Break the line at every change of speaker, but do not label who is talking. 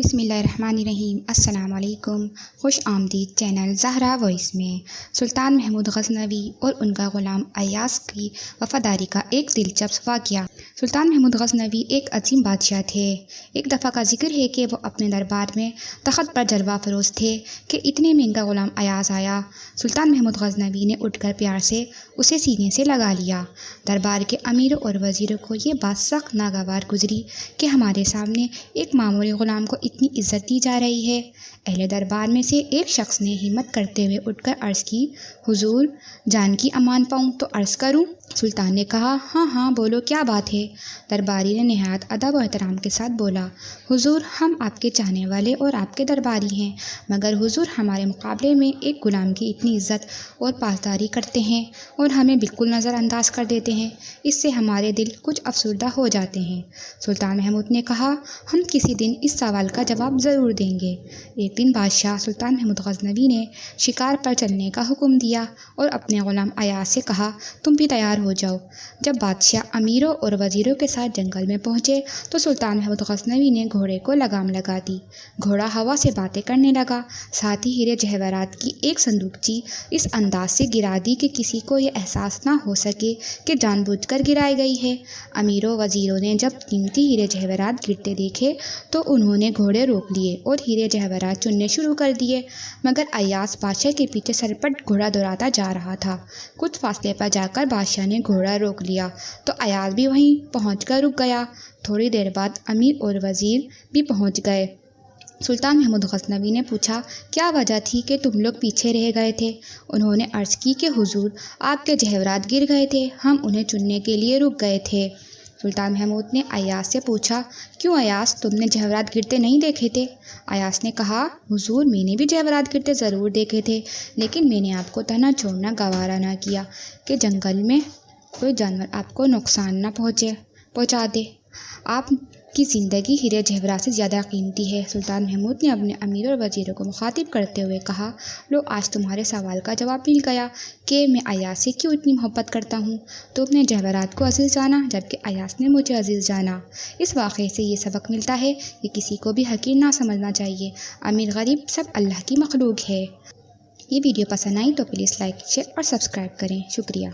بسم اللہ الرحمن الرحیم۔ السلام علیکم، خوش آمدید چینل زہرا وائس میں۔ سلطان محمود غزنوی اور ان کا غلام اyyaz کی وفاداری کا ایک دلچسپ واقعہ۔ سلطان محمود غزنوی ایک عظیم بادشاہ تھے۔ ایک دفعہ کا ذکر ہے کہ وہ اپنے دربار میں تخت پر جلوہ فروز تھے کہ اتنے میں ان کا غلام اyyaz آیا۔ سلطان محمود غزنوی نے اٹھ کر پیار سے اسے سینے سے لگا لیا۔ دربار کے امیروں اور وزیروں کو یہ بات سخت ناگوار گزری کہ ہمارے سامنے ایک معمولی غلام کو اتنی عزت دی جا رہی ہے۔ اہل دربار میں سے ایک شخص نے ہمت کرتے ہوئے اٹھ کر عرض کی، حضور، جان کی امان پاؤں تو عرض کروں؟ سلطان نے کہا، ہاں بولو، کیا بات ہے؟ درباری نے نہایت ادب و احترام کے ساتھ بولا، حضور، ہم آپ کے چاہنے والے اور آپ کے درباری ہیں، مگر حضور ہمارے مقابلے میں ایک غلام کی اتنی عزت اور پاسداری کرتے ہیں اور ہمیں بالکل نظر انداز کر دیتے ہیں، اس سے ہمارے دل کچھ افسردہ ہو جاتے ہیں۔ سلطان محمود نے کہا، ہم کسی دن اس سوال کا جواب ضرور دیں گے۔ ایک دن بادشاہ سلطان محمود غزنوی نے شکار پر چلنے کا حکم دیا اور اپنے غلام اyyaz سے کہا، تم بھی تیار ہو جاؤ۔ جب بادشاہ امیروں اور وزیروں کے ساتھ جنگل میں پہنچے تو سلطان محمود غزنوی نے گھوڑے کو لگام لگا دی۔ گھوڑا ہوا سے باتیں کرنے لگا، ساتھ ہی ہیرے جواہرات کی ایک صندوقچی اس انداز سے گرا دی کہ کسی کو یہ احساس نہ ہو سکے کہ جان بوجھ کر گرائی گئی ہے۔ امیروں وزیروں نے جب قیمتی ہیرے جواہرات گرتے دیکھے تو انہوں نے گھوڑے روک لیے اور ہیرے جواہرات چننے شروع کر دیے، مگر اyyaz بادشاہ کے پیچھے سرپٹ گھوڑا دوڑاتا جا رہا تھا۔ کچھ فاصلے پر جا کر بادشاہ نے گھوڑا روک لیا تو اyyaz بھی وہیں پہنچ کر رک گیا۔ تھوڑی دیر بعد امیر اور وزیر بھی پہنچ گئے۔ سلطان محمود غزنوی نے پوچھا، کیا وجہ تھی کہ تم لوگ پیچھے رہ گئے تھے؟ انہوں نے عرض کی کہ حضور، آپ کے جواہرات گر گئے تھے، ہم انہیں چننے کے لیے رک گئے تھے۔ سلطان محمود نے اyyaz سے پوچھا، کیوں اyyaz، تم نے جواہرات گرتے نہیں دیکھے تھے؟ اyyaz نے کہا، حضور، میں نے بھی جواہرات گرتے ضرور دیکھے تھے، لیکن میں نے آپ کو تنہا چھوڑنا گوارا نہ کیا کہ جنگل میں کوئی جانور آپ کو نقصان نہ پہنچا دے۔ آپ کی زندگی ہیرے جواہرات سے زیادہ قیمتی ہے۔ سلطان محمود نے اپنے امیر اور وزیروں کو مخاطب کرتے ہوئے کہا، لو، آج تمہارے سوال کا جواب مل گیا کہ میں اyyaz سے کیوں اتنی محبت کرتا ہوں۔ تم نے جواہرات کو عزیز جانا جبکہ اyyaz نے مجھے عزیز جانا۔ اس واقعے سے یہ سبق ملتا ہے کہ کسی کو بھی حقیر نہ سمجھنا چاہیے۔ امیر غریب سب اللہ کی مخلوق ہے۔ یہ ویڈیو پسند آئی تو پلیز لائک، شیئر اور سبسکرائب کریں۔ شکریہ۔